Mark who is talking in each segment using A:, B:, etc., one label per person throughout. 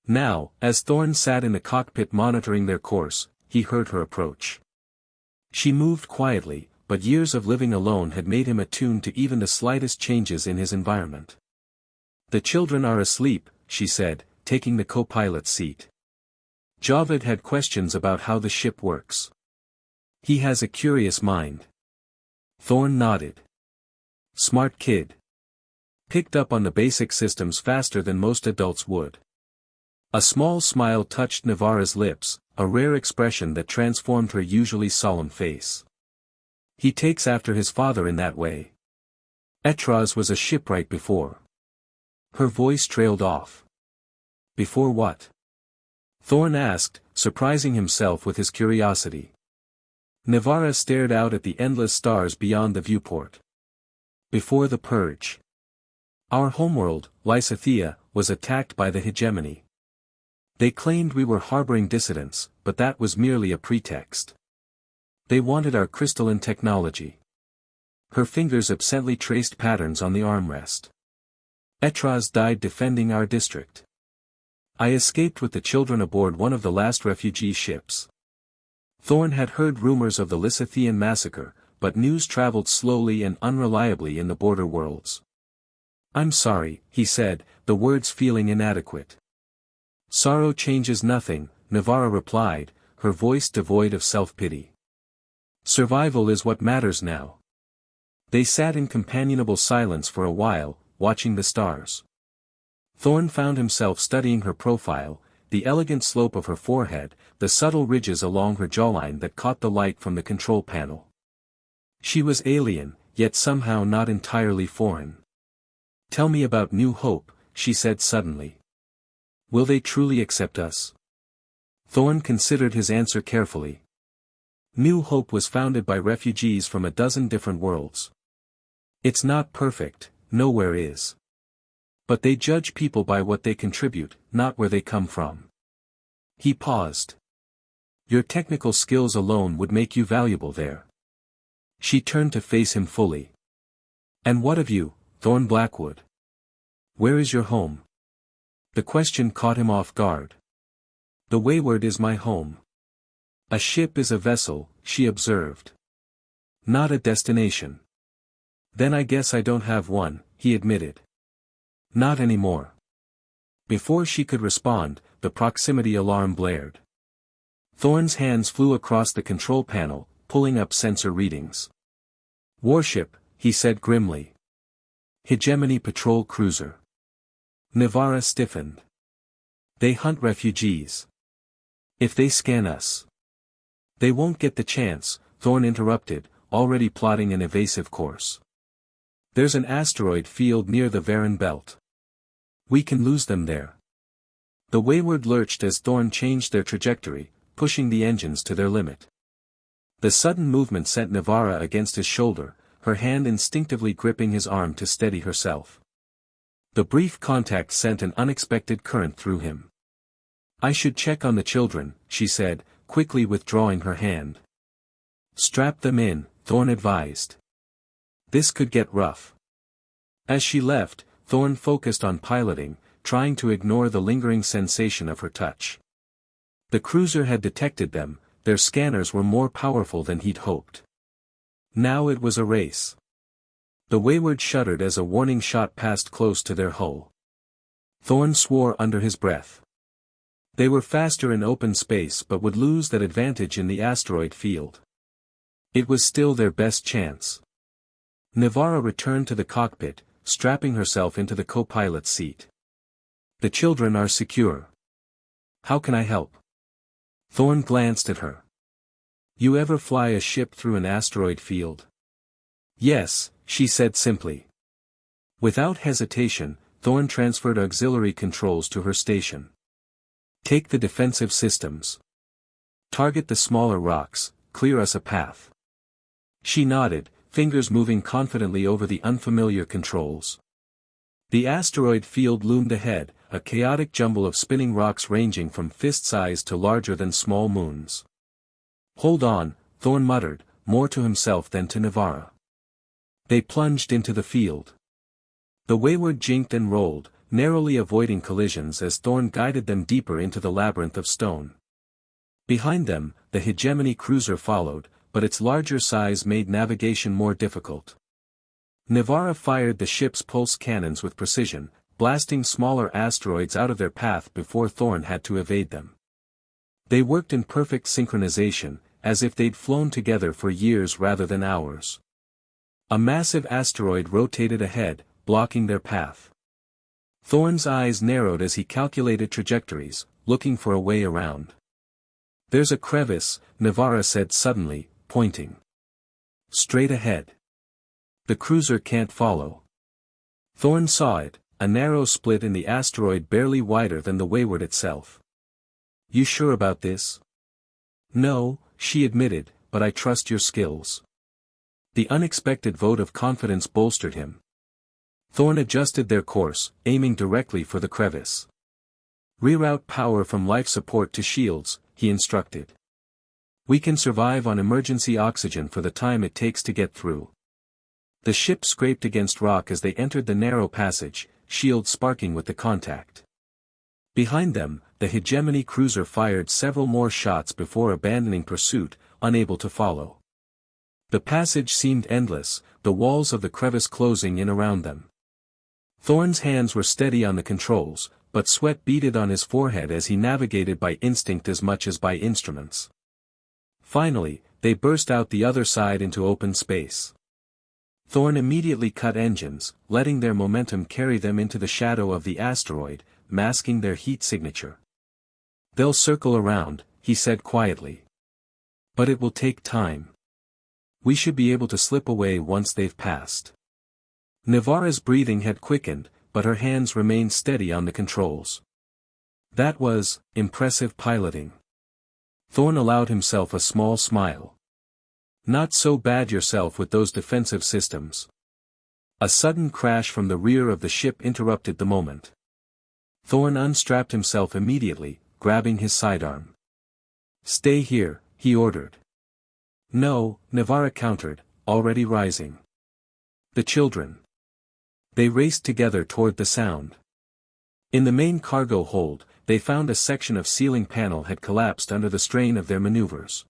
A: Now, as Thorn sat in the cockpit monitoring their course, he heard her approach. She moved quietly, but years of living alone had made him attuned to even the slightest changes in his environment. "The children are asleep," she said, taking the co-pilot's seat. Javed had questions about how the ship works. "He has a curious mind." Thorn nodded. "Smart kid. Picked up on the basic systems faster than most adults would." A small smile touched Navarra's lips, a rare expression that transformed her usually solemn face. "He takes after his father in that way. Etraz was a shipwright before." Her voice trailed off. "Before what?" Thorn asked, surprising himself with his curiosity. Navarra stared out at the endless stars beyond the viewport. "Before the purge. Our homeworld, Lysithea, was attacked by the hegemony. They claimed we were harboring dissidents, but that was merely a pretext. They wanted our crystalline technology." Her fingers absently traced patterns on the armrest. "Etraz died defending our district. I escaped with the children aboard one of the last refugee ships." Thorn had heard rumors of the Lysithian massacre, but news traveled slowly and unreliably in the border worlds. "I'm sorry," he said, the words feeling inadequate. "Sorrow changes nothing," Navarra replied, her voice devoid of self-pity. "Survival is what matters now." They sat in companionable silence for a while, watching the stars. Thorn found himself studying her profile, the elegant slope of her forehead, the subtle ridges along her jawline that caught the light from the control panel. She was alien, yet somehow not entirely foreign. "Tell me about New Hope," she said suddenly. "Will they truly accept us?" Thorn considered his answer carefully. New Hope was founded by refugees from a dozen different worlds. It's not perfect, nowhere is. But they judge people by what they contribute, not where they come from. He paused. "Your technical skills alone would make you valuable there." She turned to face him fully. "And what of you, Thorn Blackwood? Where is your home?" The question caught him off guard. "The Wayward is my home." "A ship is a vessel," she observed. "Not a destination." "Then I guess I don't have one," he admitted. "Not anymore." Before she could respond, the proximity alarm blared. Thorn's hands flew across the control panel, pulling up sensor readings. "Warship," he said grimly. "Hegemony patrol cruiser." Navarra stiffened. "They hunt refugees. If they scan us." "They won't get the chance," Thorn interrupted, already plotting an evasive course. "There's an asteroid field near the Varan belt. We can lose them there." The Wayward lurched as Thorn changed their trajectory, pushing the engines to their limit. The sudden movement sent Navarra against his shoulder, her hand instinctively gripping his arm to steady herself. The brief contact sent an unexpected current through him. "I should check on the children," she said, quickly withdrawing her hand. "Strap them in," Thorn advised. "This could get rough." As she left, Thorn focused on piloting, trying to ignore the lingering sensation of her touch. The cruiser had detected them, their scanners were more powerful than he'd hoped. Now it was a race. The Wayward shuddered as a warning shot passed close to their hull. Thorn swore under his breath. They were faster in open space but would lose that advantage in the asteroid field. It was still their best chance. Navarra returned to the cockpit, strapping herself into the co-pilot's seat. "The children are secure. How can I help?" Thorn glanced at her. "You ever fly a ship through an asteroid field?" "Yes," she said simply. Without hesitation, Thorn transferred auxiliary controls to her station. "Take the defensive systems. Target the smaller rocks, clear us a path." She nodded, fingers moving confidently over the unfamiliar controls. The asteroid field loomed ahead, a chaotic jumble of spinning rocks ranging from fist-size to larger than small moons. "Hold on," Thorn muttered, more to himself than to Navarra. They plunged into the field. The Wayward jinked and rolled, narrowly avoiding collisions as Thorn guided them deeper into the labyrinth of stone. Behind them, the hegemony cruiser followed, but its larger size made navigation more difficult. Navarra fired the ship's pulse cannons with precision, blasting smaller asteroids out of their path before Thorn had to evade them. They worked in perfect synchronization, as if they'd flown together for years rather than hours. A massive asteroid rotated ahead, blocking their path. Thorn's eyes narrowed as he calculated trajectories, looking for a way around. "There's a crevice," Navarra said suddenly, pointing. "Straight ahead. The cruiser can't follow." Thorn saw it, a narrow split in the asteroid barely wider than the wayward itself. "You sure about this?" "No," she admitted, "but I trust your skills." The unexpected vote of confidence bolstered him. Thorn adjusted their course, aiming directly for the crevice. "Reroute power from life support to shields," he instructed. "We can survive on emergency oxygen for the time it takes to get through." The ship scraped against rock as they entered the narrow passage, shields sparking with the contact. Behind them, the hegemony cruiser fired several more shots before abandoning pursuit, unable to follow. The passage seemed endless, the walls of the crevice closing in around them. Thorn's hands were steady on the controls, but sweat beaded on his forehead as he navigated by instinct as much as by instruments. Finally, they burst out the other side into open space. Thorn immediately cut engines, letting their momentum carry them into the shadow of the asteroid, masking their heat signature. "They'll circle around," he said quietly. "But it will take time. We should be able to slip away once they've passed." Navarra's breathing had quickened, but her hands remained steady on the controls. That was impressive piloting. Thorn allowed himself a small smile. "Not so bad yourself with those defensive systems." A sudden crash from the rear of the ship interrupted the moment. Thorn unstrapped himself immediately, grabbing his sidearm. "Stay here," he ordered. "No," Navarra countered, already rising. "The children." They raced together toward the sound. In the main cargo hold, they found a section of ceiling panel had collapsed under the strain of their maneuvers.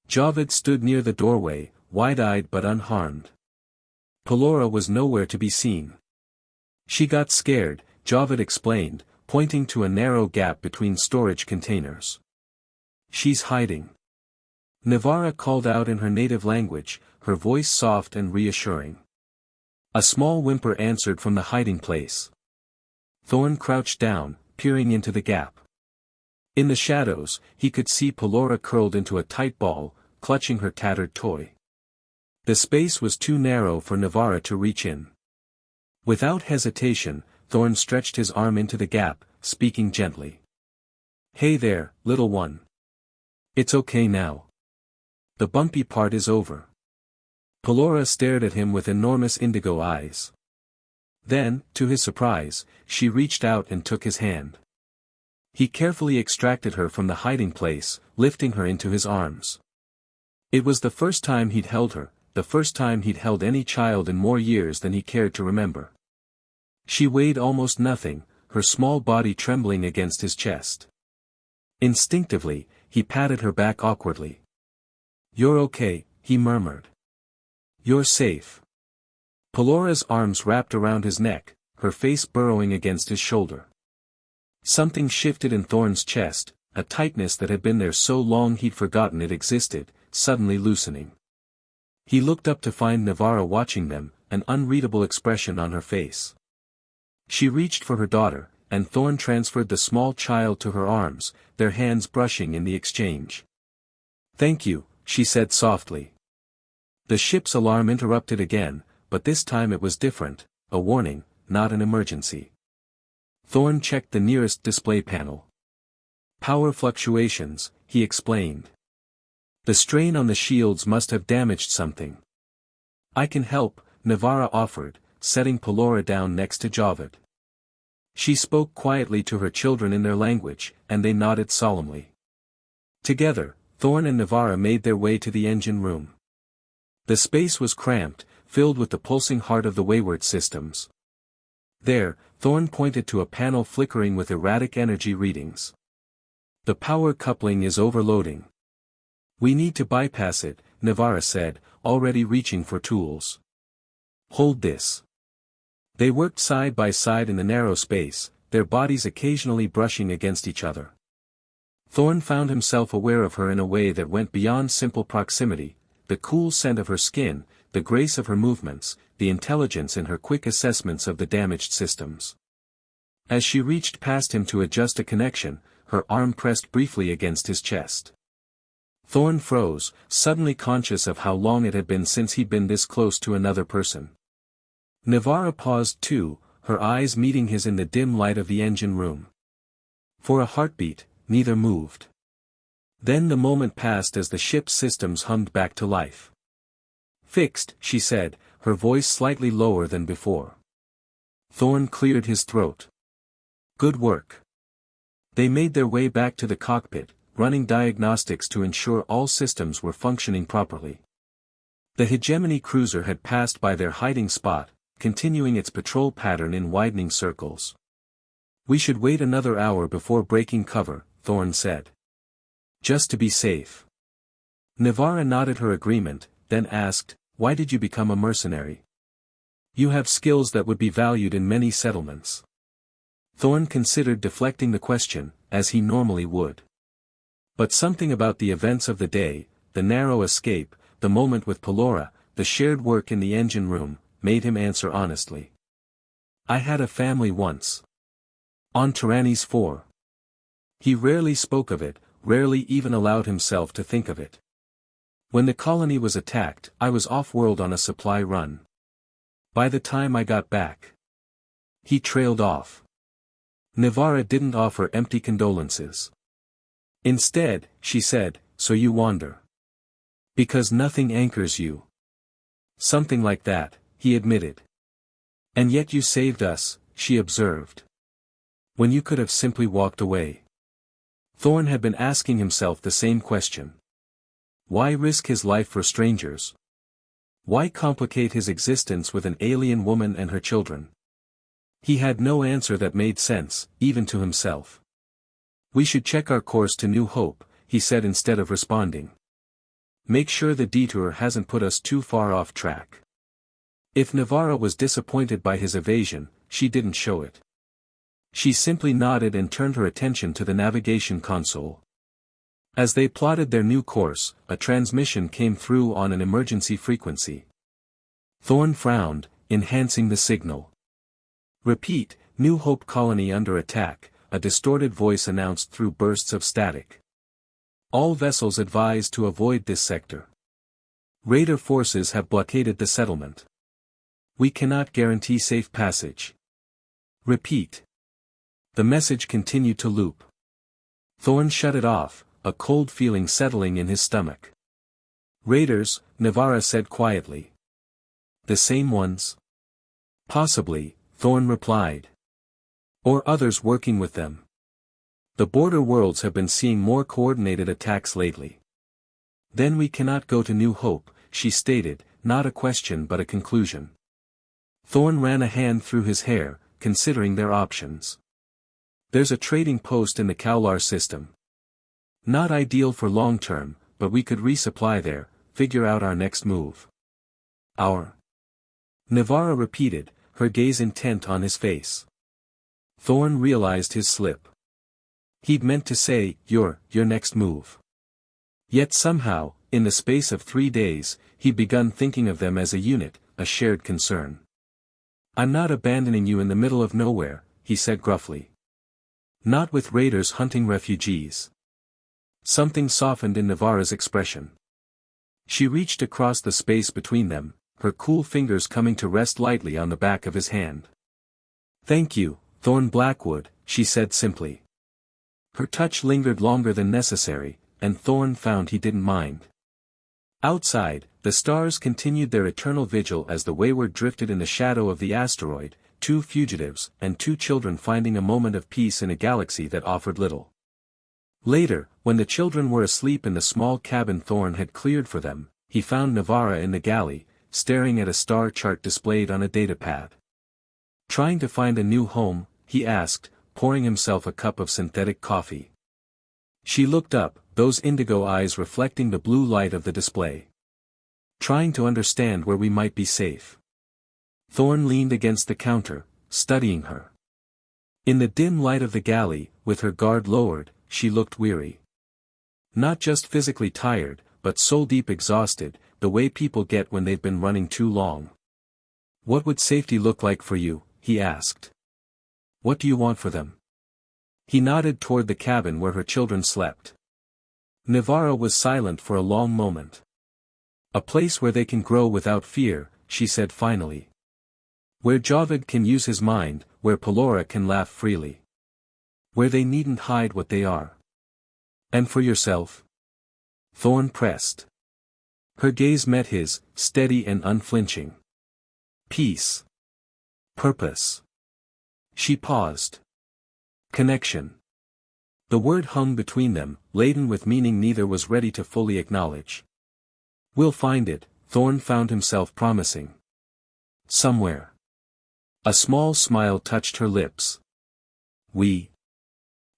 A: Javid stood near the doorway, wide-eyed but unharmed. Pelora was nowhere to be seen. "She got scared," Javid explained, pointing to a narrow gap between storage containers. "She's hiding." Navarra called out in her native language, her voice soft and reassuring. A small whimper answered from the hiding place. Thorn crouched down, peering into the gap. In the shadows, he could see Pelora curled into a tight ball, clutching her tattered toy. The space was too narrow for Navarra to reach in. Without hesitation, Thorn stretched his arm into the gap, speaking gently. "Hey there, little one. It's okay now. The bumpy part is over." Pelora stared at him with enormous indigo eyes. Then, to his surprise, she reached out and took his hand. He carefully extracted her from the hiding place, lifting her into his arms. It was the first time he'd held her, the first time he'd held any child in more years than he cared to remember. She weighed almost nothing, her small body trembling against his chest. Instinctively, he patted her back awkwardly. "You're okay," he murmured. "You're safe." Pelora's arms wrapped around his neck, her face burrowing against his shoulder. Something shifted in Thorn's chest, a tightness that had been there so long he'd forgotten it existed, suddenly loosening. He looked up to find Navarra watching them, an unreadable expression on her face. She reached for her daughter, and Thorn transferred the small child to her arms, their hands brushing in the exchange. "Thank you," she said softly. The ship's alarm interrupted again, but this time it was different, a warning, not an emergency. Thorn checked the nearest display panel. "Power fluctuations," he explained. "The strain on the shields must have damaged something." "I can help," Navarra offered, setting Pelora down next to Javid. She spoke quietly to her children in their language, and they nodded solemnly. Together, Thorn and Navarra made their way to the engine room. The space was cramped, filled with the pulsing heart of the wayward systems. There, Thorn pointed to a panel flickering with erratic energy readings. The power coupling is overloading. We need to bypass it, Navarra said, already reaching for tools. Hold this. They worked side by side in the narrow space, their bodies occasionally brushing against each other. Thorn found himself aware of her in a way that went beyond simple proximity, the cool scent of her skin, the grace of her movements, the intelligence in her quick assessments of the damaged systems. As she reached past him to adjust a connection, her arm pressed briefly against his chest. Thorn froze, suddenly conscious of how long it had been since he'd been this close to another person. Navarra paused too, her eyes meeting his in the dim light of the engine room. For a heartbeat, neither moved. Then the moment passed as the ship's systems hummed back to life. Fixed, she said, her voice slightly lower than before. Thorn cleared his throat. Good work. They made their way back to the cockpit, running diagnostics to ensure all systems were functioning properly. The hegemony cruiser had passed by their hiding spot, continuing its patrol pattern in widening circles. We should wait another hour before breaking cover, Thorn said. Just to be safe. Navarra nodded her agreement, then asked, why did you become a mercenary? You have skills that would be valued in many settlements. Thorn considered deflecting the question, as he normally would. But something about the events of the day, the narrow escape, the moment with Pelora, the shared work in the engine room, made him answer honestly. I had a family once. On Tyrannies 4. He rarely spoke of it, rarely even allowed himself to think of it. When the colony was attacked, I was off-world on a supply run. By the time I got back, he trailed off. Navarra didn't offer empty condolences. Instead, she said, so you wander. Because nothing anchors you. Something like that, he admitted. And yet you saved us, she observed. When you could have simply walked away. Thorn had been asking himself the same question. Why risk his life for strangers? Why complicate his existence with an alien woman and her children? He had no answer that made sense, even to himself. We should check our course to New Hope, he said instead of responding. Make sure the detour hasn't put us too far off track. If Navarra was disappointed by his evasion, she didn't show it. She simply nodded and turned her attention to the navigation console. As they plotted their new course, a transmission came through on an emergency frequency. Thorn frowned, enhancing the signal. Repeat, New Hope colony under attack, a distorted voice announced through bursts of static. All vessels advised to avoid this sector. Raider forces have blockaded the settlement. We cannot guarantee safe passage. Repeat. The message continued to loop. Thorn shut it off, a cold feeling settling in his stomach. Raiders, Navarra said quietly. The same ones? Possibly, Thorn replied. Or others working with them. The border worlds have been seeing more coordinated attacks lately. Then we cannot go to New Hope, she stated, not a question but a conclusion. Thorn ran a hand through his hair, considering their options. There's a trading post in the Kowlar system. Not ideal for long term, but we could resupply there, figure out our next move. Our. Navarra repeated, her gaze intent on his face. Thorn realized his slip. He'd meant to say, your next move. Yet somehow, in the space of 3 days, he'd begun thinking of them as a unit, a shared concern. I'm not abandoning you in the middle of nowhere, he said gruffly. Not with raiders hunting refugees. Something softened in Navarra's expression. She reached across the space between them, her cool fingers coming to rest lightly on the back of his hand. Thank you, Thorn Blackwood, she said simply. Her touch lingered longer than necessary, and Thorn found he didn't mind. Outside, the stars continued their eternal vigil as the wayward drifted in the shadow of the asteroid, 2 fugitives and 2 children finding a moment of peace in a galaxy that offered little. Later, when the children were asleep in the small cabin Thorn had cleared for them, he found Navarra in the galley, staring at a star chart displayed on a datapad. Trying to find a new home, he asked, pouring himself a cup of synthetic coffee. She looked up, those indigo eyes reflecting the blue light of the display. Trying to understand where we might be safe. Thorn leaned against the counter, studying her. In the dim light of the galley, with her guard lowered, she looked weary. Not just physically tired, but soul-deep exhausted, the way people get when they've been running too long. "What would safety look like for you?" he asked. "What do you want for them?" He nodded toward the cabin where her children slept. Navarro was silent for a long moment. "A place where they can grow without fear," she said finally. "Where Javed can use his mind, where Pelora can laugh freely. Where they needn't hide what they are." "And for yourself?" Thorn pressed. Her gaze met his, steady and unflinching. "Peace. Purpose." She paused. "Connection." The word hung between them, laden with meaning neither was ready to fully acknowledge. "We'll find it," Thorn found himself promising. "Somewhere." A small smile touched her lips. "We."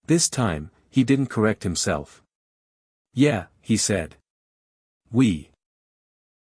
A: This time, he didn't correct himself. "Yeah," he said. "We."